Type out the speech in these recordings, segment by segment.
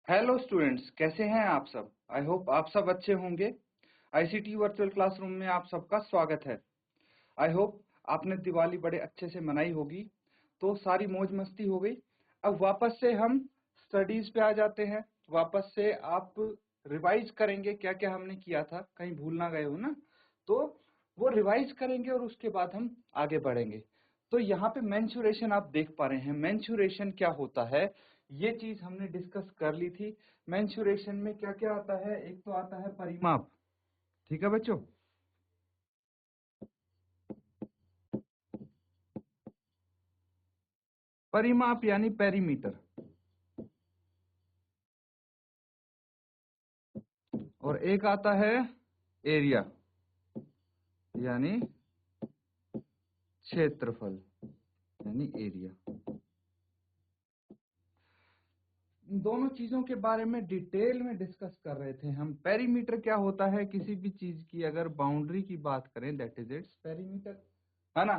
Hello students, कैसे हैं आप सब। आई होप आप सब अच्छे होंगे। आईसीटी वर्चुअल क्लासरूम में आप सबका स्वागत है। आई होप आपने दिवाली बड़े अच्छे से मनाई होगी, तो सारी मौज मस्ती हो गई। अब वापस से हम स्टडीज पे आ जाते हैं। वापस से आप रिवाइज करेंगे क्या क्या हमने किया था, कहीं भूल ना गए हो ना। तो वो रिवाइज करेंगे और उसके बाद हम आगे बढ़ेंगे। तो यहाँ पे मेंसुरेशन आप देख पा रहे हैं। मेंसुरेशन क्या होता है ये चीज हमने डिस्कस कर ली थी। मेंसुरेशन में क्या क्या आता है, एक तो आता है परिमाप। ठीक है बच्चों, परिमाप यानी पेरीमीटर, और एक आता है एरिया यानी क्षेत्रफल यानी एरिया। इन दोनों चीजों के बारे में डिटेल में डिस्कस कर रहे थे हम। पेरीमीटर क्या होता है, किसी भी चीज की अगर बाउंड्री की बात करें दैट इज इट्स पेरीमीटर, है ना।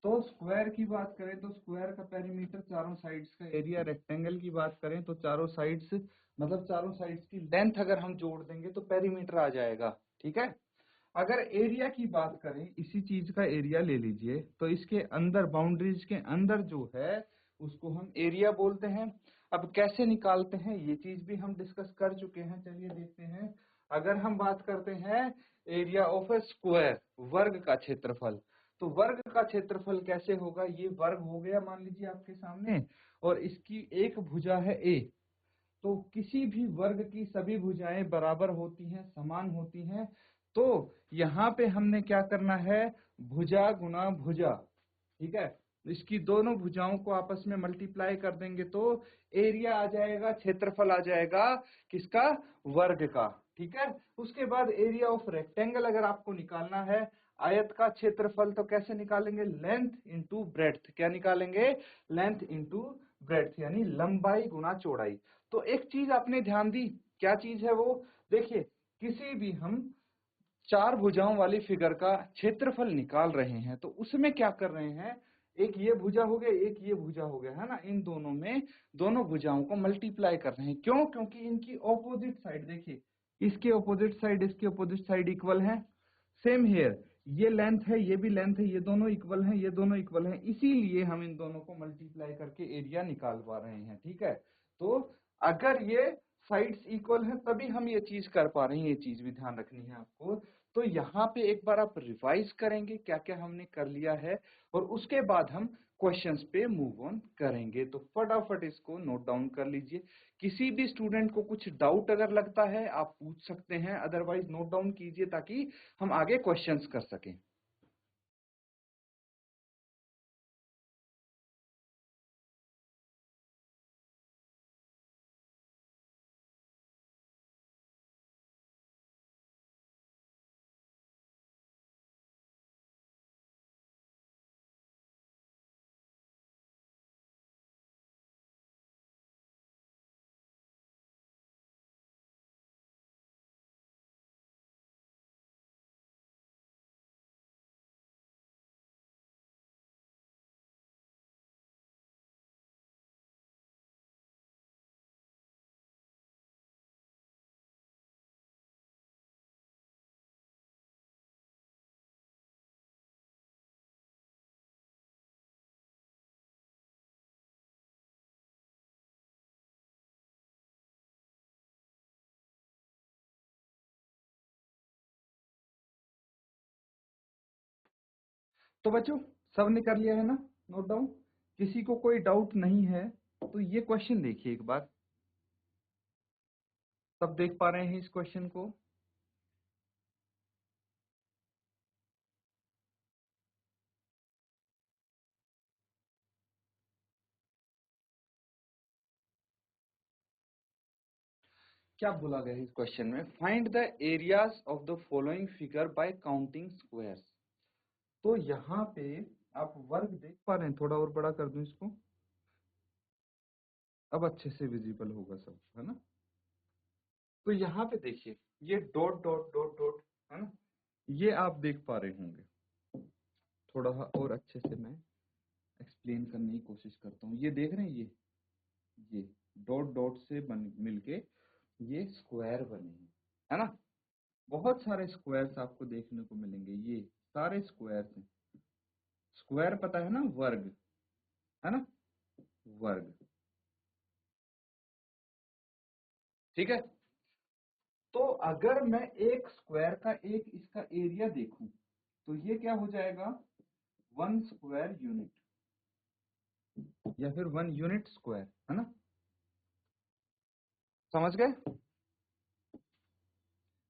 तो स्क्वायर की बात करें तो स्क्वायर का पेरीमीटर चारों साइड्स का एरिया। रेक्टेंगल की बात करें तो चारों साइड्स मतलब चारों साइड्स की लेंथ अगर हम जोड़ देंगे तो पेरीमीटर आ जाएगा। ठीक है। अगर एरिया की बात करें, इसी चीज का एरिया ले लीजिए, तो इसके अंदर बाउंड्रीज के अंदर जो है उसको हम एरिया बोलते हैं। अब कैसे निकालते हैं ये चीज भी हम डिस्कस कर चुके हैं, चलिए देखते हैं। अगर हम बात करते हैं एरिया ऑफ ए स्क्वायर, वर्ग का क्षेत्रफल, तो वर्ग का क्षेत्रफल कैसे होगा। ये वर्ग हो गया मान लीजिए आपके सामने, और इसकी एक भुजा है ए। तो किसी भी वर्ग की सभी भुजाएं बराबर होती हैं, समान होती हैं। तो यहाँ पे हमने क्या करना है, भुजा गुना भुजा। ठीक है, इसकी दोनों भुजाओं को आपस में मल्टीप्लाई कर देंगे तो एरिया आ जाएगा, क्षेत्रफल आ जाएगा किसका, वर्ग का। ठीक है। उसके बाद एरिया ऑफ रेक्टेंगल अगर आपको निकालना है, आयत का क्षेत्रफल, तो कैसे निकालेंगे, लेंथ इंटू ब्रेड्थ। क्या निकालेंगे, लेंथ इंटू ब्रेड्थ यानी लंबाई गुना चौड़ाई। तो एक चीज आपने ध्यान दी, क्या चीज है वो, देखिए किसी भी हम चार भुजाओं वाली फिगर का क्षेत्रफल निकाल रहे हैं तो उसमें क्या कर रहे हैं, एक ये भुजा हो गया, एक ये भुजा हो गया, है ना। इन दोनों में दोनों भुजाओं को मल्टीप्लाई कर रहे हैं। क्यों, क्योंकि इनकी ऑपोजिट साइड देखिए, इसके ऑपोजिट साइड इसके ऑपोजिट साइड इक्वल है। सेम हेयर, ये लेंथ है ये भी लेंथ है, ये दोनों इक्वल हैं, ये दोनों इक्वल हैं, इसीलिए हम इन दोनों को मल्टीप्लाई करके एरिया निकाल पा रहे हैं। ठीक है। तो अगर ये साइड्स इक्वल है तभी हम ये चीज कर पा रहे हैं, ये चीज भी ध्यान रखनी है आपको। तो यहाँ पे एक बार आप रिवाइज करेंगे क्या क्या हमने कर लिया है, और उसके बाद हम क्वेश्चंस पे मूव ऑन करेंगे। तो फटाफट इसको नोट डाउन कर लीजिए। किसी भी स्टूडेंट को कुछ डाउट अगर लगता है आप पूछ सकते हैं, अदरवाइज नोट डाउन कीजिए ताकि हम आगे क्वेश्चंस कर सकें। तो बच्चों सब ने कर लिया है ना नोट डाउन, किसी को कोई डाउट नहीं है तो ये क्वेश्चन देखिए एक बार। सब देख पा रहे हैं इस क्वेश्चन को। क्या बोला गया है इस क्वेश्चन में, find the areas of the following figure by counting squares. तो यहाँ पे आप वर्ग देख पा रहे हैं, थोड़ा और बड़ा कर दूं इसको, अब अच्छे से विजिबल होगा सब, है ना। तो यहाँ पे देखिए ये डॉट डॉट डॉट डॉट, है ना, ये आप देख पा रहे होंगे। थोड़ा और अच्छे से मैं एक्सप्लेन करने की कोशिश करता हूँ। ये देख रहे हैं, ये डॉट डॉट से मिलके ये स्क्वायर बने हैं, है ना। बहुत सारे स्क्वायर्स आपको देखने को मिलेंगे, ये सारे स्क्वायर्स हैं। स्क्वायर पता है ना, वर्ग, है ना, वर्ग, ठीक है। तो अगर मैं एक स्क्वायर का एक इसका एरिया देखूं तो ये क्या हो जाएगा, 1 स्क्वायर यूनिट, या फिर 1 यूनिट स्क्वायर, है ना। समझ गए।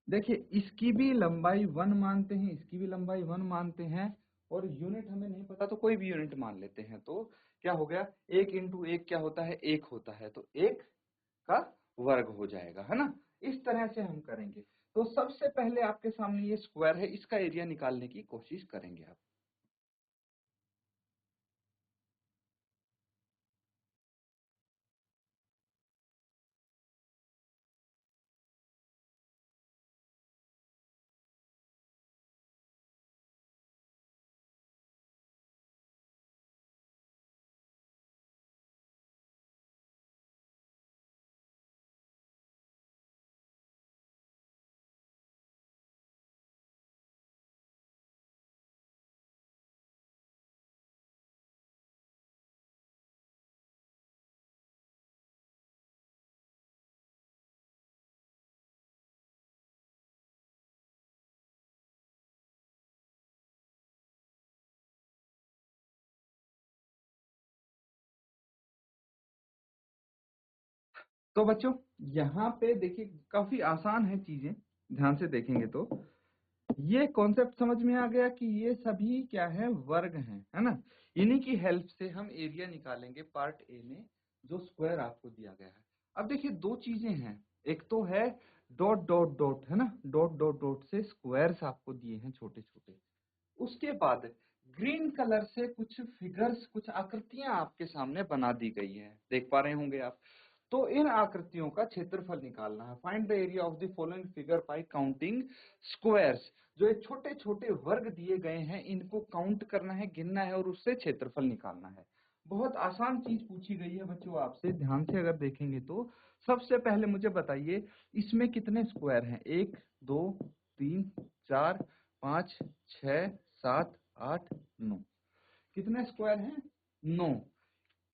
देखिए इसकी भी लंबाई 1 मानते हैं, इसकी भी लंबाई 1 मानते हैं, और यूनिट हमें नहीं पता तो कोई भी यूनिट मान लेते हैं। तो क्या हो गया, 1 × 1 क्या होता है, 1 होता है, तो 1 का वर्ग हो जाएगा, है ना। इस तरह से हम करेंगे। तो सबसे पहले आपके सामने ये स्क्वायर है, इसका एरिया निकालने की कोशिश करेंगे आप। तो बच्चों यहाँ पे देखिए काफी आसान है चीजें, ध्यान से देखेंगे तो ये कॉन्सेप्ट समझ में आ गया कि ये सभी क्या है, वर्ग हैं, है ना। इन्हीं की हेल्प से हम एरिया निकालेंगे पार्ट ए में, जो स्क्वायर आपको दिया गया है। अब देखिए दो चीजें हैं, एक तो है डॉट डॉट डॉट, है ना, डॉट डॉट डॉट से स्क्वायर्स आपको दिए हैं छोटे छोटे। उसके बाद ग्रीन कलर से कुछ फिगर्स, कुछ आकृतियां आपके सामने बना दी गई हैं, देख पा रहे होंगे आप। तो इन आकृतियों का क्षेत्रफल निकालना है। Find the area of the following figure by counting squares. जो ये छोटे छोटे वर्ग दिए गए हैं इनको काउंट करना है, गिनना है, और उससे क्षेत्रफल निकालना है। बहुत आसान चीज पूछी गई है बच्चों आपसे, ध्यान से अगर देखेंगे तो सबसे पहले मुझे बताइए इसमें कितने स्क्वायर हैं, 1 2 3 4 5 6 7 8 9। कितने स्क्वायर हैं, 9।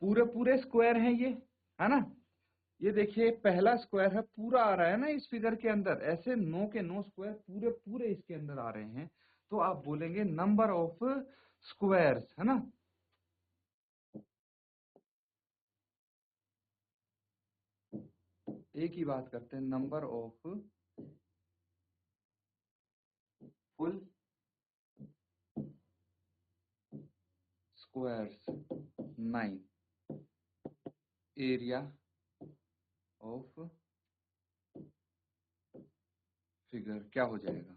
पूरे पूरे स्क्वायर हैं ये, है ना। ये देखिए पहला स्क्वायर है, पूरा आ रहा है ना इस फिगर के अंदर, ऐसे 9 के 9 स्क्वायर पूरे पूरे इसके अंदर आ रहे हैं। तो आप बोलेंगे नंबर ऑफ स्क्वायर्स, है ना। एक ही बात करते हैं, number of full squares 9, area of figure क्या हो जाएगा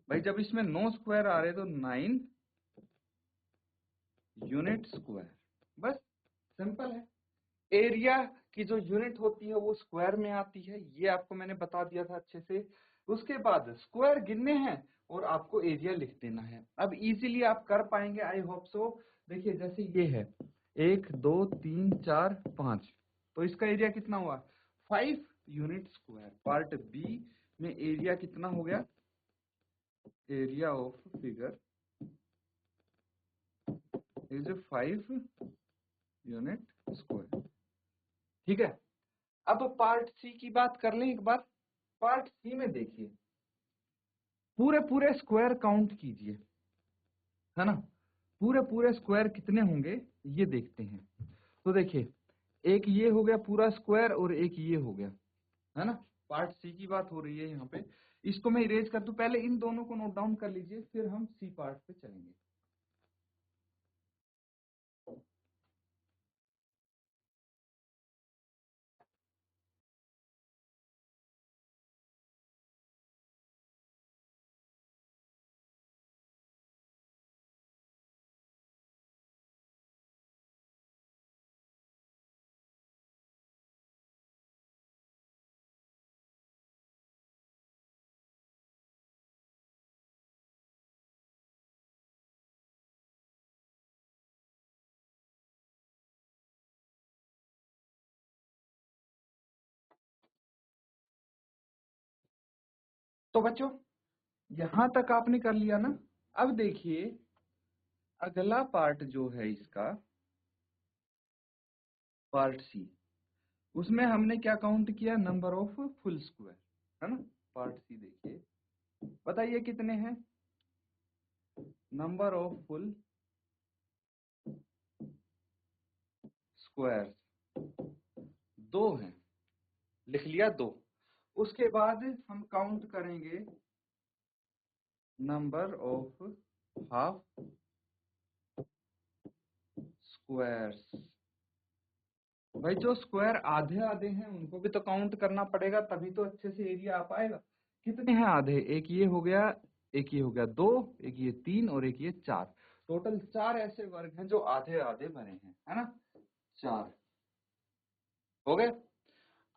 भाई, जब इसमें 9 स्क्वायर आ रहे तो 9 यूनिट स्क्वायर, बस सिंपल है। एरिया की जो यूनिट होती है वो स्क्वायर में आती है, ये आपको मैंने बता दिया था अच्छे से। उसके बाद स्क्वायर गिनने हैं और आपको एरिया लिख देना है। अब इजीली आप कर पाएंगे, आई होप सो। देखिए जैसे ये है 1 2 3 4 5, तो इसका एरिया कितना हुआ, 5 यूनिट स्क्वायर। पार्ट बी में एरिया कितना हो गया, area of figure is 5 unit square, ठीक है। अब पार्ट सी की बात कर लें एक बार। पार्ट सी में देखिए पूरे पूरे स्क्वायर काउंट कीजिए, है ना। पूरे पूरे स्क्वायर कितने होंगे ये देखते हैं। तो देखिए एक ये हो गया पूरा स्क्वायर और एक ये हो गया, है ना। पार्ट सी की बात हो रही है यहाँ पे। इसको मैं इरेज कर दूं, पहले इन दोनों को नोट डाउन कर लीजिए, फिर हम सी पार्ट पे चलेंगे। तो बच्चों यहां तक आपने कर लिया ना। अब देखिए अगला पार्ट जो है इसका, पार्ट सी, उसमें हमने क्या काउंट किया, नंबर ऑफ फुल स्क्वायर, है ना। पार्ट सी देखिए, बताइए कितने हैं, नंबर ऑफ फुल स्क्वायर 2 हैं, लिख लिया 2। उसके बाद हम काउंट करेंगे नंबर ऑफ हाफ स्क्वायर्स। भाई जो स्क्वायर आधे आधे हैं उनको भी तो काउंट करना पड़ेगा, तभी तो अच्छे से एरिया आ पाएगा। कितने हैं आधे, एक ये हो गया, एक ये हो गया 2, एक ये 3 और एक ये 4। टोटल 4 ऐसे वर्ग हैं जो आधे आधे भरे हैं, है ना, 4 हो गए।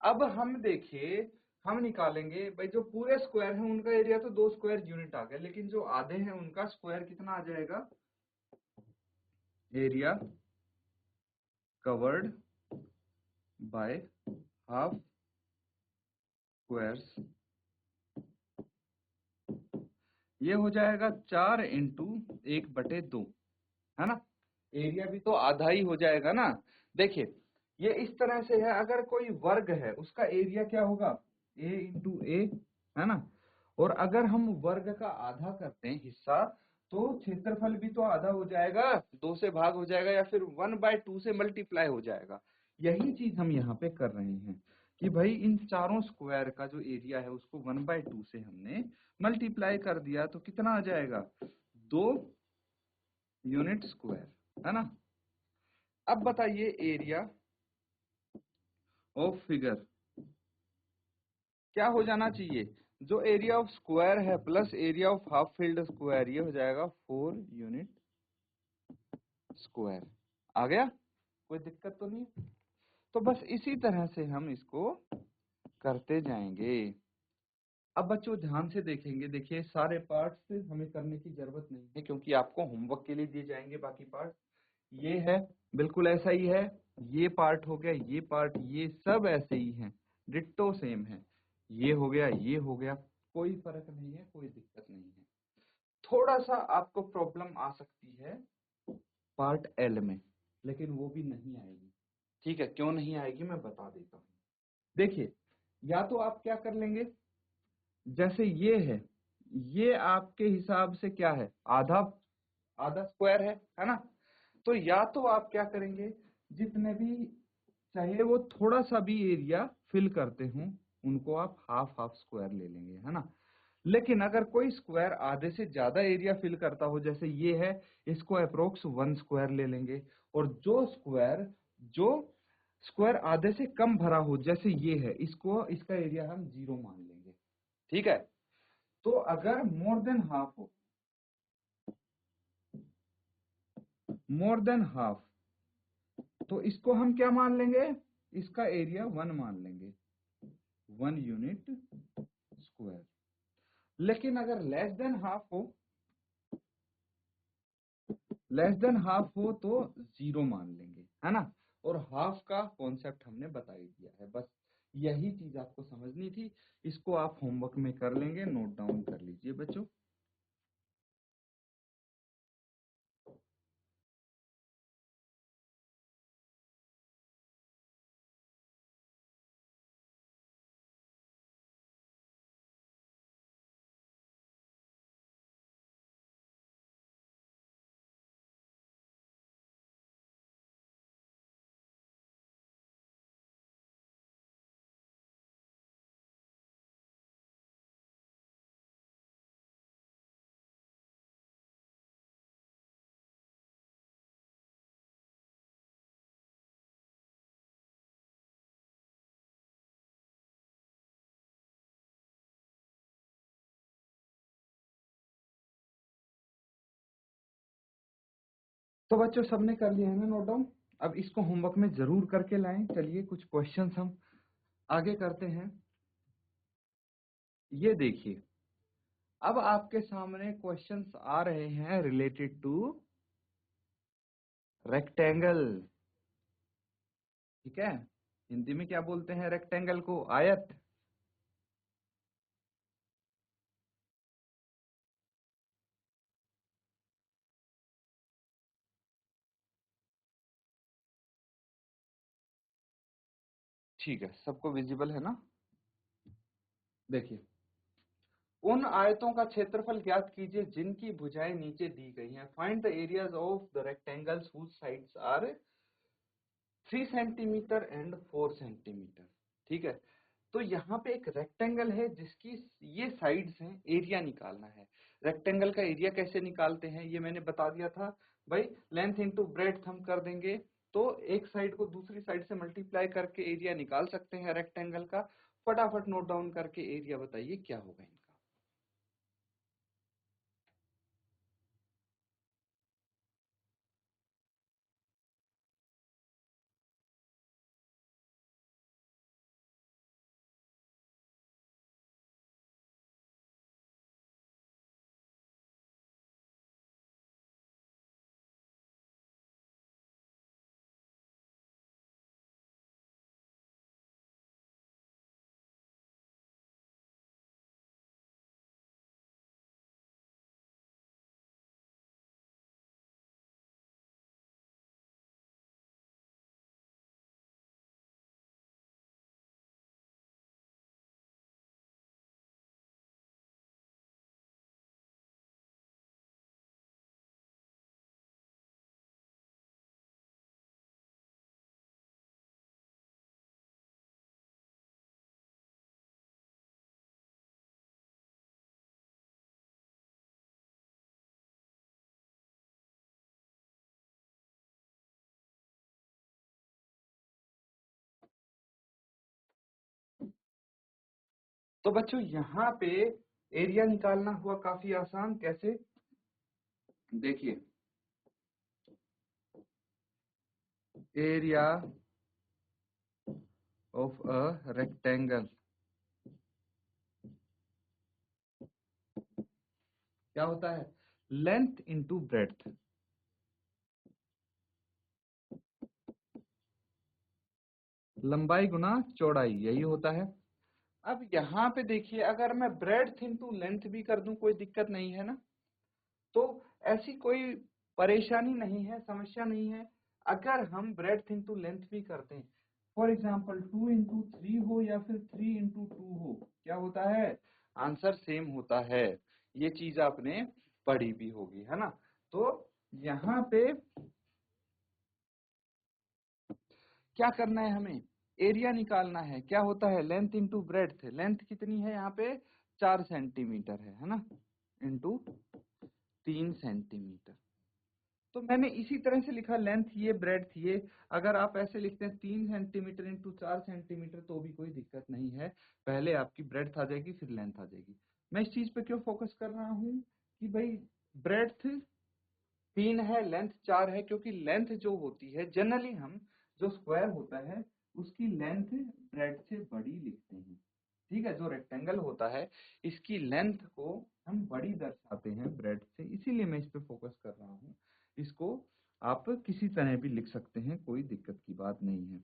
अब हम देखिए, हम निकालेंगे भाई जो पूरे स्क्वायर हैं उनका एरिया तो 2 स्क्वायर यूनिट आ गया, लेकिन जो आधे हैं उनका स्क्वायर कितना आ जाएगा, area covered by half squares, ये हो जाएगा 4 इंटू 1/2, है ना। एरिया भी तो आधा ही हो जाएगा ना। देखिए ये इस तरह से है, अगर कोई वर्ग है उसका एरिया क्या होगा, a इंटू ए, है ना। और अगर हम वर्ग का आधा करते हैं हिस्सा, तो क्षेत्रफल भी तो आधा हो जाएगा, 2 से भाग हो जाएगा या फिर 1/2 से मल्टीप्लाई हो जाएगा। यही चीज हम यहाँ पे कर रहे हैं कि भाई इन चारों स्क्वायर का जो एरिया है उसको 1/2 से हमने मल्टीप्लाई कर दिया, तो कितना आ जाएगा, 2 यूनिट स्क्वायर, है ना। अब बताइए एरिया ऑफ फिगर क्या हो जाना चाहिए, जो एरिया ऑफ स्क्वायर है plus area of half field square, ये हो जाएगा 4 यूनिट स्क्वायर। आ गया, कोई दिक्कत तो नहीं। तो बस इसी तरह से हम इसको करते जाएंगे। अब बच्चों ध्यान से देखेंगे, देखिए सारे पार्ट्स हमें करने की जरूरत नहीं है क्योंकि आपको होमवर्क के लिए दिए जाएंगे बाकी पार्ट। ये है बिल्कुल ऐसा ही है, ये पार्ट हो गया, ये पार्ट, ये सब ऐसे ही हैं, डिट्टो सेम है। ये हो गया, ये हो गया, कोई फर्क नहीं है, कोई दिक्कत नहीं है। थोड़ा सा आपको प्रॉब्लम आ सकती है पार्ट एल में, लेकिन वो भी नहीं आएगी। ठीक है, क्यों नहीं आएगी मैं बता देता हूँ। देखिए या तो आप क्या कर लेंगे, जैसे ये है, ये आपके हिसाब से क्या है, आधा आधा स्क्वायर है ना। तो या तो आप क्या करेंगे, जितने भी चाहे वो थोड़ा सा भी एरिया फिल करते हो उनको आप हाफ हाफ स्क्वायर ले लेंगे, है ना। लेकिन अगर कोई स्क्वायर आधे से ज्यादा एरिया फिल करता हो, जैसे ये है, इसको अप्रोक्स 1 स्क्वायर ले लेंगे। और जो स्क्वायर आधे से कम भरा हो, जैसे ये है, इसको इसका एरिया हम 0 मान लेंगे। ठीक है, तो अगर मोर देन हाफ हो, मोर देन हाफ, तो इसको हम क्या मान लेंगे, इसका एरिया 1 मान लेंगे, 1 यूनिट स्क्वायर। लेकिन अगर लेस देन हाफ हो, लेस देन हाफ हो तो 0 मान लेंगे, है ना। और हाफ का कॉन्सेप्ट हमने बता ही दिया है, बस यही चीज आपको समझनी थी। इसको आप होमवर्क में कर लेंगे, नोट डाउन कर लीजिए बच्चों। तो बच्चों सबने कर लिया है ना नोट डाउन। अब इसको होमवर्क में जरूर करके लाएं। चलिए कुछ क्वेश्चंस हम आगे करते हैं। ये देखिए, अब आपके सामने क्वेश्चंस आ रहे हैं रिलेटेड टू रेक्टेंगल। ठीक है, हिंदी में क्या बोलते हैं रेक्टेंगल को, आयत। ठीक है, सबको विजिबल है ना? देखिए, उन आयतों का क्षेत्रफल ज्ञात कीजिए जिनकी भुजाएं नीचे दी गई हैं। Find the areas of the rectangles whose sides are 3 centimetre and 4 centimetre. ठीक है, तो यहाँ पे एक रेक्टेंगल है जिसकी ये साइड्स हैं, एरिया निकालना है। रेक्टेंगल का एरिया कैसे निकालते हैं ये मैंने बता दिया था भाई, लेंथ इंटू ब्रेड्थ हम कर देंगे तो एक साइड को दूसरी साइड से मल्टीप्लाई करके एरिया निकाल सकते हैं रेक्टेंगल का। फटाफट नोट डाउन करके एरिया बताइए क्या होगा इनका। तो बच्चों यहाँ पे एरिया निकालना हुआ काफी आसान। कैसे? देखिए, एरिया ऑफ अ रेक्टेंगल क्या होता है? लेंथ इंटू ब्रेड्थ, लंबाई गुना चौड़ाई, यही होता है। अब यहाँ पे देखिए, अगर मैं ब्रेड्थ इंटू लेंथ भी कर दूं कोई दिक्कत नहीं है ना, तो ऐसी कोई परेशानी नहीं है, समस्या नहीं है। अगर हम ब्रेड्थ इंटू लेंथ भी करते हैं, फॉर एग्जाम्पल 2 इंटू 3 हो या फिर 3 इंटू 2 हो, क्या होता है? आंसर सेम होता है। ये चीज आपने पढ़ी भी होगी, है ना? तो यहाँ पे क्या करना है हमें? एरिया निकालना है। क्या होता है? Length into breadth. लेंथ कितनी है यहाँ पे? 4 सेंटीमीटर है ना, इंटू 3 सेंटीमीटर। तो मैंने इसी तरह से लिखा, लेंथ ये ब्रेड्थ ये। अगर आप ऐसे लिखते हैं 3 सेंटीमीटर इंटू 4 सेंटीमीटर तो भी कोई दिक्कत नहीं है, पहले आपकी ब्रेड्थ आ जाएगी फिर लेंथ आ जाएगी। मैं इस चीज पे क्यों फोकस कर रहा हूँ कि भाई ब्रेड्थ 3 है, लेंथ 4 है, क्योंकि लेंथ जो होती है जनरली हम जो स्क्वायर होता है उसकी लेंथ ब्रेड से बड़ी लिखते हैं। ठीक है, जो रेक्टेंगल होता है इसकी लेंथ को हम बड़ी दर्शाते हैं ब्रेड से, इसीलिए मैं इस पे फोकस कर रहा हूँ। इसको आप किसी तरह भी लिख सकते हैं, कोई दिक्कत की बात नहीं है।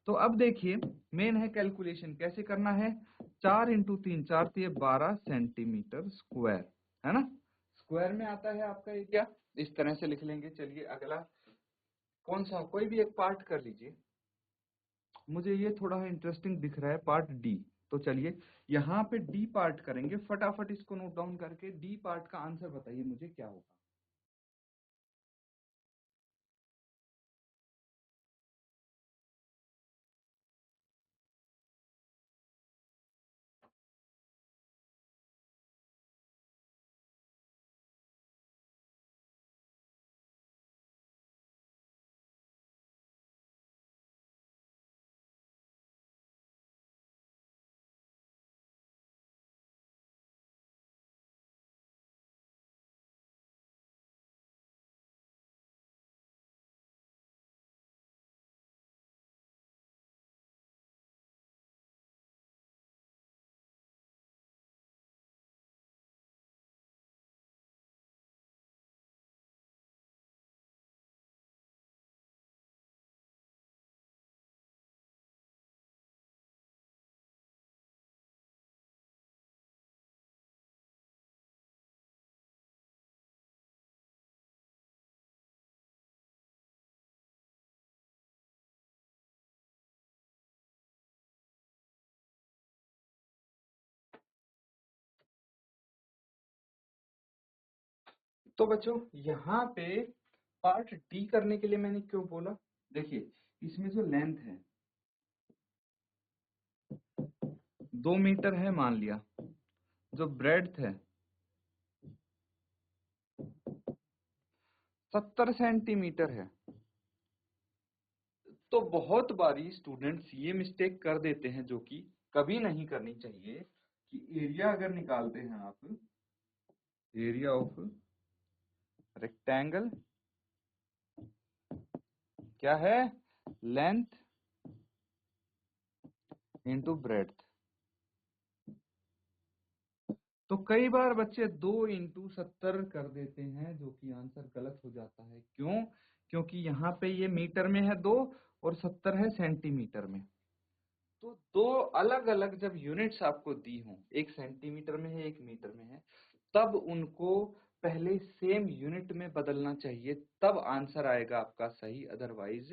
तो अब देखिए, मेन है कैलकुलेशन कैसे करना है। 4 इंटू 3, 4 × 3 = 12 सेंटीमीटर स्क्वायर, है ना? स्क्वायर में आता है आपका एरिया, इस तरह से लिख लेंगे। चलिए अगला कौन सा, कोई भी एक पार्ट कर लीजिए। मुझे ये थोड़ा इंटरेस्टिंग दिख रहा है, पार्ट डी। तो चलिए यहाँ पे डी पार्ट करेंगे, फटाफट इसको नोट डाउन करके डी पार्ट का आंसर बताइए मुझे क्या होगा। तो बच्चों यहाँ पे पार्ट डी करने के लिए मैंने क्यों बोला, देखिए इसमें जो लेंथ है 2 मीटर है मान लिया, जो ब्रेड्थ है 70 सेंटीमीटर है। तो बहुत बारी स्टूडेंट्स ये मिस्टेक कर देते हैं जो कि कभी नहीं करनी चाहिए, कि एरिया अगर निकालते हैं आप, एरिया ऑफ रेक्टेंगल क्या है, लेंथ इंटू ब्रेड्थ। तो कई बार बच्चे 2 इंटू 70 कर देते हैं, जो कि आंसर गलत हो जाता है। क्यों? क्योंकि यहाँ पे ये मीटर में है 2 और 70 है सेंटीमीटर में। तो दो अलग अलग जब यूनिट्स आपको दी हों, एक सेंटीमीटर में है एक मीटर में है, तब उनको पहले सेम यूनिट में बदलना चाहिए, तब आंसर आएगा आपका सही, अदरवाइज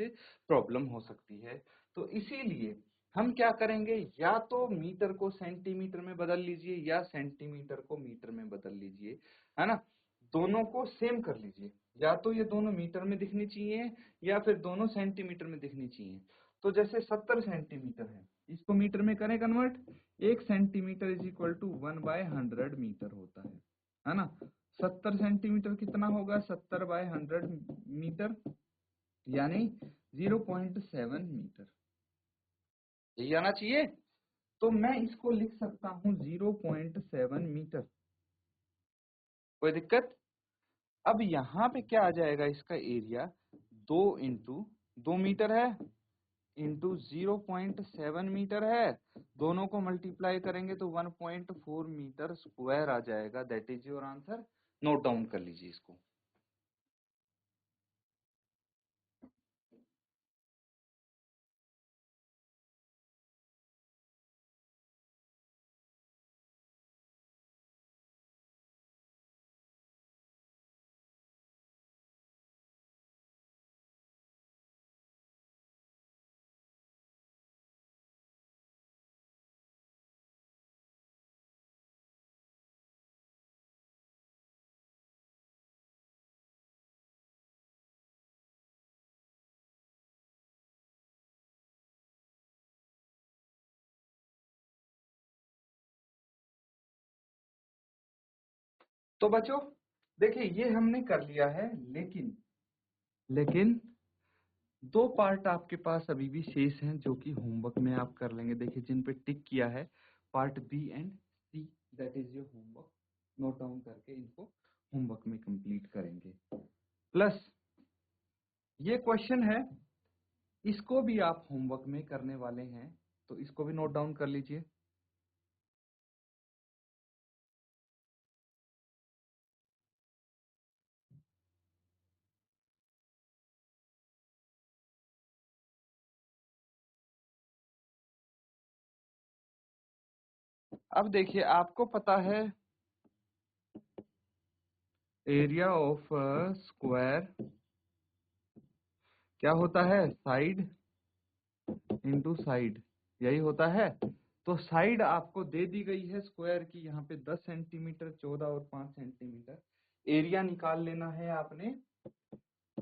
प्रॉब्लम हो सकती है। तो इसीलिए हम क्या करेंगे, या तो मीटर को सेंटीमीटर में बदल लीजिए या सेंटीमीटर को मीटर में बदल लीजिए, है ना। दोनों को सेम कर लीजिए, या तो ये दोनों मीटर में दिखनी चाहिए या फिर दोनों सेंटीमीटर में दिखनी चाहिए। तो जैसे 70 सेंटीमीटर है, इसको मीटर में करें convert, 1 centimetre is equal to 1/100 metre होता है ना। 70 सेंटीमीटर कितना होगा, 70/100 मीटर, यानी 0.7 मीटर, यही आना चाहिए। तो मैं इसको लिख सकता हूँ 0.7 मीटर, कोई दिक्कत? अब यहाँ पे क्या आ जाएगा, इसका एरिया 2 इंटू 2 मीटर है इंटू 0.7 मीटर है, दोनों को मल्टीप्लाई करेंगे तो 1.4 मीटर स्क्वायर आ जाएगा। That is your answer. Note down कर लीजिए इसको। तो बच्चों देखिए ये हमने कर लिया है, लेकिन दो पार्ट आपके पास अभी भी शेष हैं, जो कि होमवर्क में आप कर लेंगे। देखिए जिन पे टिक किया है, part B and C, that is your homework. Note down करके इनको होमवर्क में कंप्लीट करेंगे। प्लस ये क्वेश्चन है, इसको भी आप होमवर्क में करने वाले हैं, तो इसको भी नोट डाउन कर लीजिए। अब देखिए आपको पता है एरिया ऑफ स्क्वायर क्या होता है, साइड इंटू साइड, यही होता है। तो साइड आपको दे दी गई है स्क्वायर की, यहाँ पे 10 सेंटीमीटर, 14 और 5 सेंटीमीटर एरिया निकाल लेना है आपने।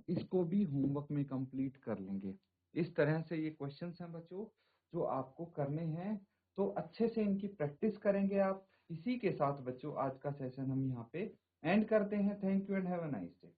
इसको भी होमवर्क में कंप्लीट कर लेंगे। इस तरह से ये क्वेश्चंस हैं बच्चों जो आपको करने हैं, तो अच्छे से इनकी प्रैक्टिस करेंगे आप। इसी के साथ बच्चों आज का सेशन हम यहाँ पे एंड करते हैं। Thank you and have a nice day.